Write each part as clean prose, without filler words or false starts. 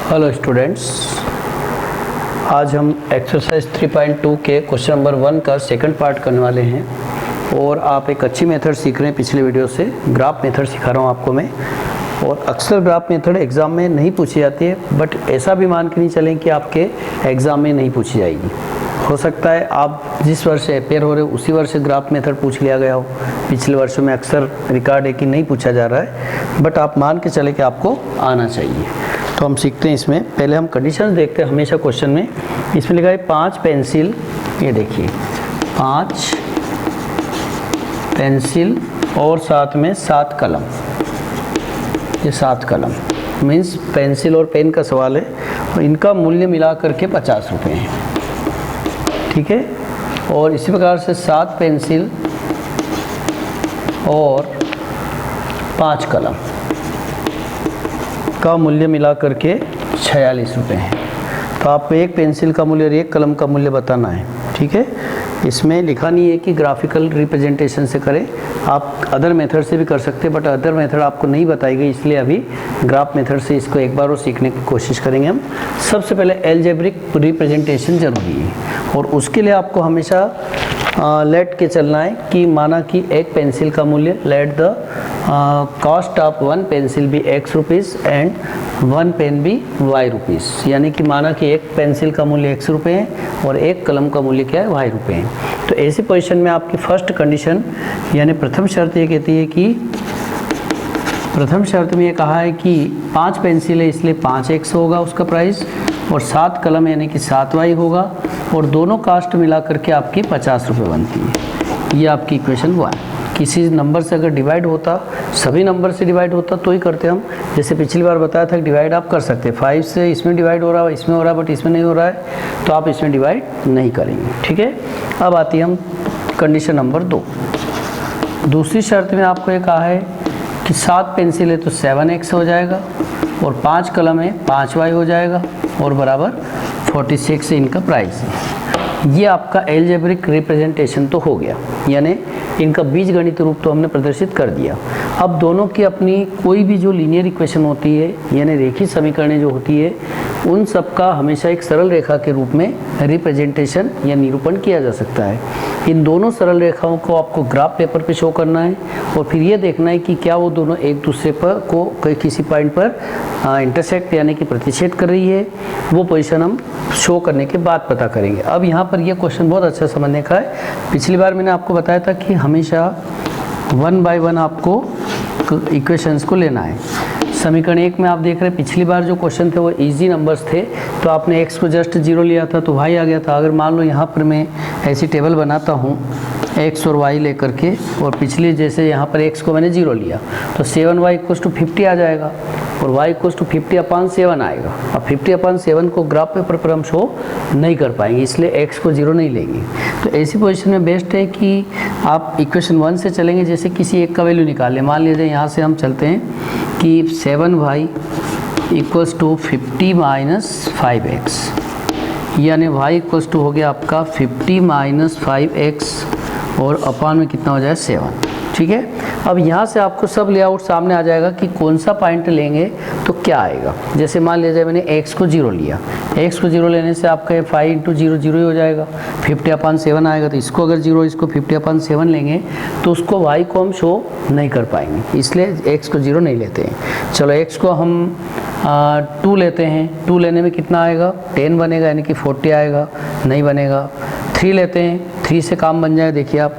Hello students, आज हम exercise 3.2 के क्वेश्चन नंबर 1 का सेकंड पार्ट करने वाले हैं और आप एक अच्छी मेथड सीख रहे हैं पिछले वीडियो से। ग्राफ मेथड सिखा रहा हूँ आपको मैं। और अक्सर ग्राफ मेथड एग्ज़ाम में नहीं पूछी जाती है, बट ऐसा भी मान के नहीं चलें कि आपके एग्ज़ाम में नहीं पूछी जाएगी। हो सकता है आप जिस वर्ष अपेयर हो रहे हो उसी वर्ष ग्राफ मेथड पूछ लिया गया हो। पिछले वर्षों में अक्सर रिकॉर्ड है कि नहीं पूछा जा रहा है, बट आप मान के चले कि आपको आना चाहिए। तो हम सीखते हैं इसमें। पहले हम कंडीशन देखते हैं हमेशा क्वेश्चन में। इसमें लिखा है 5 पेंसिल, ये देखिए 5 पेंसिल और साथ में 7 कलम। ये 7 कलम मीन्स पेंसिल और पेन का सवाल है और इनका मूल्य मिला करके 50 रुपये है, ठीक है। और इसी प्रकार से 7 पेंसिल और 5 कलम का मूल्य मिला करके 46 रुपये है। तो आपको एक पेंसिल का मूल्य और एक कलम का मूल्य बताना है, ठीक है। इसमें लिखा नहीं है कि ग्राफिकल रिप्रेजेंटेशन से करें, आप अदर मेथड से भी कर सकते हैं, बट अदर मेथड आपको नहीं बताई गई, इसलिए अभी ग्राफ मेथड से इसको एक बार और सीखने की कोशिश करेंगे हम। सबसे पहले अलजेब्रिक रिप्रेजेंटेशन जरूरी है और उसके लिए आपको हमेशा लेट के चलना है कि माना कि एक पेंसिल का मूल्य, let the cost of 1 pencil भी x रुपीज़ एंड 1 पेन भी y रुपीज़। यानी कि माना कि एक पेंसिल का मूल्य x रुपये है और एक कलम का मूल्य क्या है, y रुपये है। तो ऐसी पोजीशन में आपकी फर्स्ट कंडीशन यानी प्रथम शर्त ये कहती है कि प्रथम शर्त में ये कहा है कि 5 पेंसिल है इसलिए 5x होगा उसका प्राइस, और 7 कलम यानी कि 7y होगा, और दोनों कास्ट मिला करके आपकी 50 रुपये बनती है। ये आपकी इक्वेशन 1। किसी नंबर से अगर डिवाइड होता, सभी नंबर से डिवाइड होता तो ही करते हम। जैसे पिछली बार बताया था कि डिवाइड आप कर सकते हैं, 5 से इसमें डिवाइड हो रहा है, इसमें हो रहा है, बट इसमें नहीं हो रहा है, तो आप इसमें डिवाइड नहीं करेंगे, ठीक है। अब आती है हम कंडीशन नंबर 2। दूसरी शर्त में आपको ये कहा है कि 7 पेंसिल है तो 7x हो जाएगा और 5 कलम है 5y हो जाएगा और बराबर 46 से इनका प्राइस है। ये आपका अलजेब्रिक रिप्रेजेंटेशन तो हो गया, यानी इनका बीजगणित रूप तो हमने प्रदर्शित कर दिया। अब दोनों की अपनी कोई भी जो लीनियर इक्वेशन होती है यानी रेखीय समीकरणें जो होती है, उन सब का हमेशा एक सरल रेखा के रूप में रिप्रेजेंटेशन या निरूपण किया जा सकता है। इन दोनों सरल रेखाओं को आपको ग्राफ पेपर पे शो करना है और फिर ये देखना है कि क्या वो दोनों एक दूसरे पर को किसी पॉइंट पर इंटरसेक्ट यानी कि प्रतिच्छेद कर रही है। वो पोजीशन हम शो करने के बाद पता करेंगे। अब यहाँ पर ये क्वेश्चन बहुत अच्छा समझने का है। पिछली बार मैंने आपको बताया था कि हमेशा 1 बाय 1 आपको इक्वेशंस को लेना है। समीकरण 1 में आप देख रहे हैं पिछली बार जो क्वेश्चन थे वो इजी नंबर्स थे, तो आपने x को जस्ट 0 लिया था तो y आ गया था। अगर मान लो यहाँ पर मैं ऐसी टेबल बनाता हूँ x और y लेकर के, और पिछली जैसे यहाँ पर x को मैंने 0 लिया तो 7y = 50 आ जाएगा और y = 50/7 आएगा। अब 50/7 को ग्राफ पेपर पर हम शो नहीं कर पाएंगे, इसलिए x को 0 नहीं लेंगे। तो ऐसी पोजीशन में बेस्ट है कि आप इक्वेशन 1 से चलेंगे। जैसे किसी एक का वैल्यू निकाल लें, मान लीजिए यहाँ से हम चलते हैं कि 7y = 50 - 5x, यानी y = हो गया आपका 50 - 5x और अपान में कितना हो जाए 7, ठीक है। अब यहाँ से आपको सब लेआउट सामने आ जाएगा कि कौन सा पॉइंट लेंगे तो क्या आएगा। जैसे मान लीजिए मैंने x को 0 लिया, x को 0 लेने से आपका 5 × 0 0 ही हो जाएगा, 50/7 आएगा। तो इसको अगर 0 इसको 50/7 लेंगे तो उसको y को हम शो नहीं कर पाएंगे, इसलिए x को 0 नहीं लेते हैं। चलो x को हम 2 लेते हैं। 2 लेने में कितना आएगा, 10 बनेगा यानी कि 40 आएगा, नहीं बनेगा। 3 लेते हैं, 3 से काम बन जाए। देखिए आप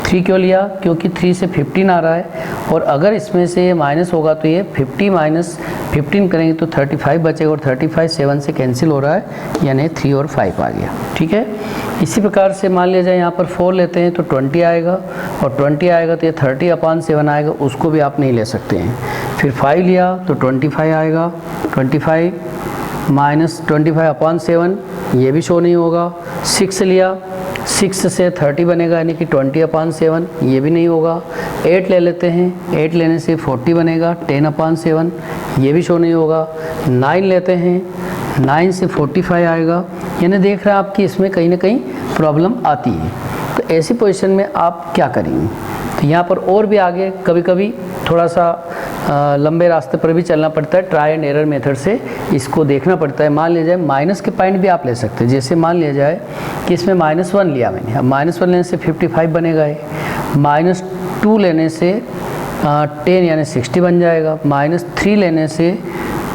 3 क्यों लिया, क्योंकि 3 से 15 आ रहा है और अगर इसमें से ये माइनस होगा तो ये 50 - 15 करेंगे तो 35 बचेगा और 35 7 से कैंसिल हो रहा है, यानी 3 और 5 आ गया, ठीक है। इसी प्रकार से मान लिया जाए यहाँ पर 4 लेते हैं तो 20 आएगा और 20 आएगा तो ये 30/7 आएगा, उसको भी आप नहीं ले सकते हैं। फिर 5 लिया तो 25 आएगा, 25 - 25/7 ये भी शो नहीं होगा। 6 लिया, 6 से 30 बनेगा यानी कि 20/7, ये भी नहीं होगा। 8 ले लेते हैं, 8 लेने से 40 बनेगा, 10/7, ये भी शो नहीं होगा। 9 लेते हैं, 9 से 45 आएगा, यानी देख रहे हैं आपकी इसमें कहीं ना कहीं प्रॉब्लम आती है। तो ऐसी पोजीशन में आप क्या करेंगे, तो यहाँ पर और भी आगे कभी कभी थोड़ा सा लंबे रास्ते पर भी चलना पड़ता है, ट्राई एंड एरर मेथड से इसको देखना पड़ता है। मान लिया जाए माइनस के पॉइंट भी आप ले सकते हैं, जैसे मान लिया जाए कि इसमें -1 लिया मैंने, अब -1 लेने से 55 बनेगा है, -2 लेने से 10 यानी 60 बन जाएगा, -3 लेने से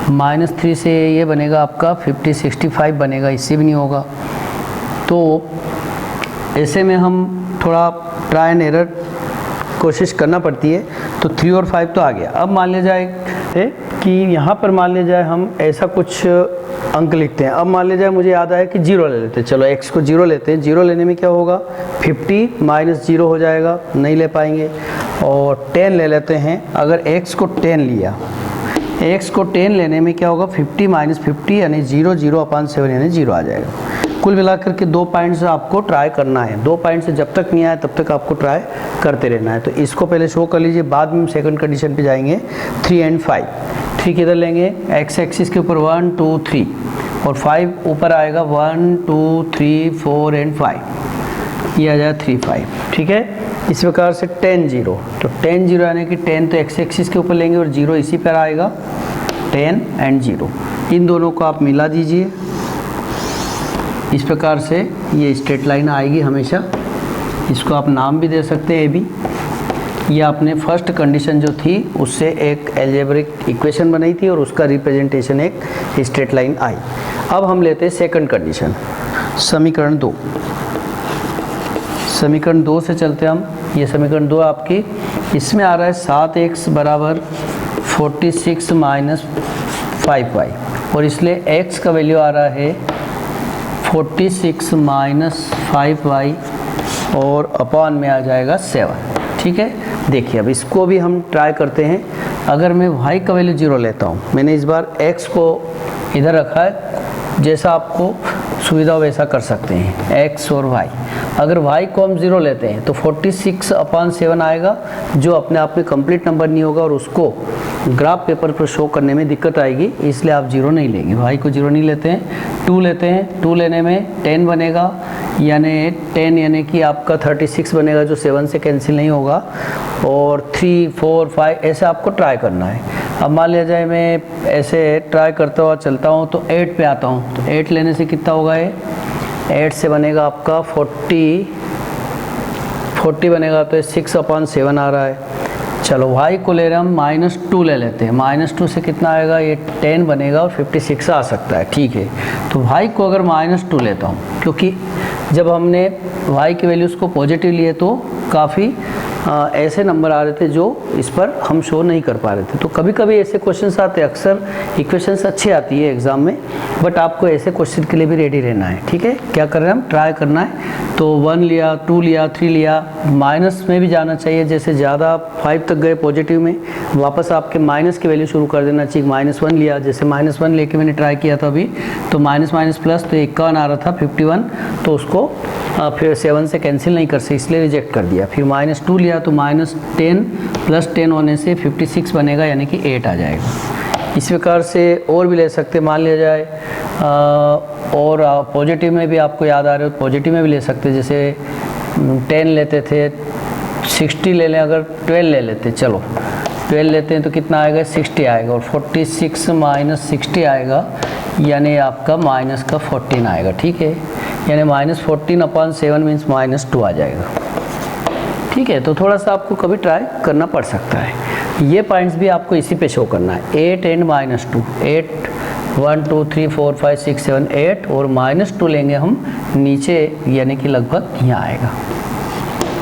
-3 से ये बनेगा आपका 65 बनेगा, इससे भी नहीं होगा। तो ऐसे में हम थोड़ा ट्राई एंड एरर कोशिश करना पड़ती है। तो 3 और 5 तो आ गया। अब मान लिया जाए कि यहाँ पर मान लिया जाए हम ऐसा कुछ अंक लिखते हैं। अब मान लिया जाए मुझे याद आया कि 0 ले लेते हैं, चलो x को 0 लेते हैं। 0 लेने में क्या होगा, 50 - 0 हो जाएगा, नहीं ले पाएंगे। और 10 ले लेते हैं, अगर x को 10 लिया, x को 10 लेने में क्या होगा, 50 - 50 यानी 0, 0/7 यानी 0 आ जाएगा। कुल मिलाकर के 2 पॉइंट से आपको ट्राई करना है। 2 पॉइंट से जब तक नहीं आए तब तक आपको ट्राई करते रहना है। तो इसको पहले शो कर लीजिए, बाद में हम सेकंड कंडीशन पे जाएंगे। 3 और 5, 3 किधर लेंगे, एक्स एक्सिस के ऊपर 1 2 3 और 5 ऊपर आएगा 1 2 3 4 और 5, ये आ जाएगा 3 5। ठीक है, इस प्रकार से 10 0, तो 10 0 यानी कि 10 तो एक्स एक्सिस के ऊपर लेंगे और 0 इसी पर आएगा, 10 और 0 इन दोनों को आप मिला दीजिए। इस प्रकार से ये स्ट्रेट लाइन आएगी हमेशा। इसको आप नाम भी दे सकते हैं ए बी। ये आपने फर्स्ट कंडीशन जो थी उससे एक अलजेब्रिक इक्वेशन बनाई थी और उसका रिप्रेजेंटेशन एक स्ट्रेट लाइन आई। अब हम लेते हैं सेकंड कंडीशन, समीकरण 2। समीकरण 2 से चलते हम। ये समीकरण 2 आपकी, इसमें आ रहा है 7x = 46 - 5y और इसलिए x का वैल्यू आ रहा है 46 - 5y और अपॉन में आ जाएगा 7। ठीक है, देखिए अब इसको भी हम ट्राई करते हैं। अगर मैं y का वैल्यू 0 लेता हूँ, मैंने इस बार x को इधर रखा है, जैसा आपको सुविधा वैसा कर सकते हैं, x और y। अगर y को हम 0 लेते हैं तो 46/7 आएगा, जो अपने आप में कंप्लीट नंबर नहीं होगा और उसको ग्राफ पेपर पर शो करने में दिक्कत आएगी, इसलिए आप 0 नहीं लेंगे। y को 0 नहीं लेते हैं, 2 लेते हैं। 2 लेने में 10 बनेगा, यानी 10 यानी कि आपका 36 बनेगा, जो 7 से कैंसिल नहीं होगा। और 3 4 5 ऐसे आपको ट्राई करना है। अब मान लिया जाए मैं ऐसे ट्राई करता हुआ चलता हूँ तो 8 पे आता हूँ, तो 8 लेने से कितना होगा, ये 8 से बनेगा आपका 40 बनेगा, तो 6/7 आ रहा है। चलो y को ले रहे हम -2 ले लेते हैं, -2 से कितना आएगा, ये 10 बनेगा और 56 आ सकता है। ठीक है, तो y को अगर -2 लेता हूँ, क्योंकि जब हमने y की वैल्यूज़ को पॉजिटिव लिए तो काफ़ी ऐसे नंबर आ रहे थे जो इस पर हम शो नहीं कर पा रहे थे। तो कभी कभी ऐसे क्वेश्चंस आते हैं, अक्सर इक्वेशंस अच्छी आती है एग्ज़ाम में, बट आपको ऐसे क्वेश्चन के लिए भी रेडी रहना है। ठीक है, क्या कर रहे हैं हम, ट्राई करना है। तो 1 लिया, 2 लिया, 3 लिया, माइनस में भी जाना चाहिए। जैसे ज़्यादा 5 तक गए पॉजिटिव में, वापस आपके माइनस की वैल्यू शुरू कर देना चाहिए। -1 लिया, जैसे -1 लेके मैंने ट्राई किया था अभी, तो माइनस माइनस प्लस, तो 51 आ रहा था, 51, तो उसको फिर 7 से कैंसिल नहीं कर सकते, इसलिए रिजेक्ट कर दिया। फिर -2 लिया तो -10 + 10 होने से 56 बनेगा, यानी कि 8 आ जाएगा। इस प्रकार से और भी ले सकते, मान लिया जाए और पॉजिटिव में भी आपको याद आ रहे हो, पॉजिटिव में भी ले सकते। जैसे 10 लेते थे, 60 ले लें, अगर 12 ले लेते, चलो 12 लेते हैं तो कितना आएगा, 60 आएगा, और 46 - 60 आएगा, यानी आपका माइनस का 14 आएगा। ठीक है, यानी -14/7 मीन्स -2 आ जाएगा। ठीक है, तो थोड़ा सा आपको कभी ट्राई करना पड़ सकता है। ये पॉइंट्स भी आपको इसी पे शो करना है, 8 और -2, 8 1 2 3 4 5 6 7 8 और -2 लेंगे हम नीचे, यानी कि लगभग यहाँ आएगा।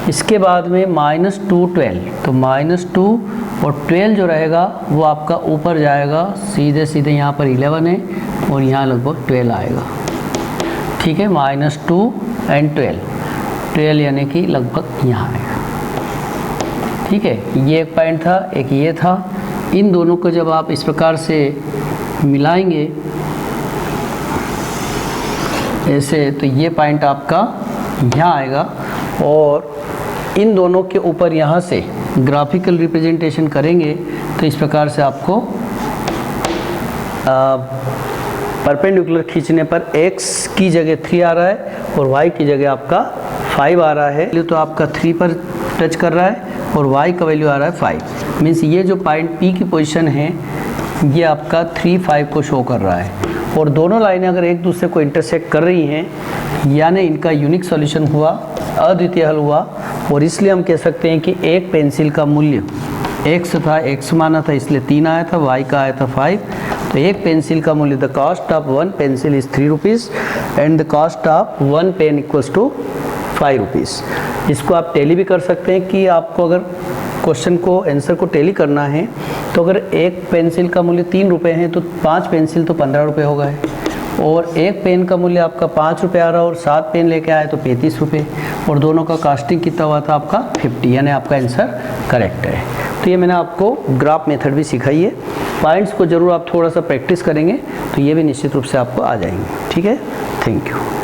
इसके बाद में -2 12, तो -2 और 12 जो रहेगा वो आपका ऊपर जाएगा, सीधे सीधे यहाँ पर 11 है और यहाँ लगभग 12 आएगा। ठीक है, -2 और 12 यानी कि लगभग यहाँ आएगा। ठीक है, ये एक पॉइंट था, एक ये था। इन दोनों को जब आप इस प्रकार से मिलाएंगे ऐसे, तो ये पॉइंट आपका यहाँ आएगा और इन दोनों के ऊपर यहाँ से ग्राफिकल रिप्रेजेंटेशन करेंगे तो इस प्रकार से आपको परपेंडिकुलर खींचने पर x की जगह 3 आ रहा है और y की जगह आपका 5 आ रहा है। तो आपका 3 पर टच कर रहा है और y का वैल्यू आ रहा है 5। मीन्स ये जो पॉइंट पी की पोजीशन है ये आपका 3, 5 को शो कर रहा है, और दोनों लाइनें अगर एक दूसरे को इंटरसेक्ट कर रही हैं यानी इनका यूनिक सॉल्यूशन हुआ, अद्वितीय हल हुआ। और इसलिए हम कह सकते हैं कि एक पेंसिल का मूल्य x था, x माना था इसलिए 3 आया था, y का आया था 5। तो एक पेंसिल का मूल्य, the cost of 1 pencil is 3 rupees and the cost of 1 pen equals to 5 rupees. इसको आप टैली भी कर सकते हैं कि आपको अगर क्वेश्चन को आंसर को टैली करना है तो अगर एक पेंसिल का मूल्य 3 रुपये है तो 5 पेंसिल तो 15 रुपये हो गए, और एक पेन का मूल्य आपका 5 रुपये आ रहा है और 7 पेन लेके आए तो 35 रुपये, और दोनों का कास्टिंग कितना हुआ था आपका 50, यानी आपका आंसर करेक्ट है। तो ये मैंने आपको ग्राफ मेथड भी सिखाई है। पॉइंट्स को ज़रूर आप थोड़ा सा प्रैक्टिस करेंगे तो ये भी निश्चित रूप से आपको आ जाएंगे। ठीक है, थैंक यू।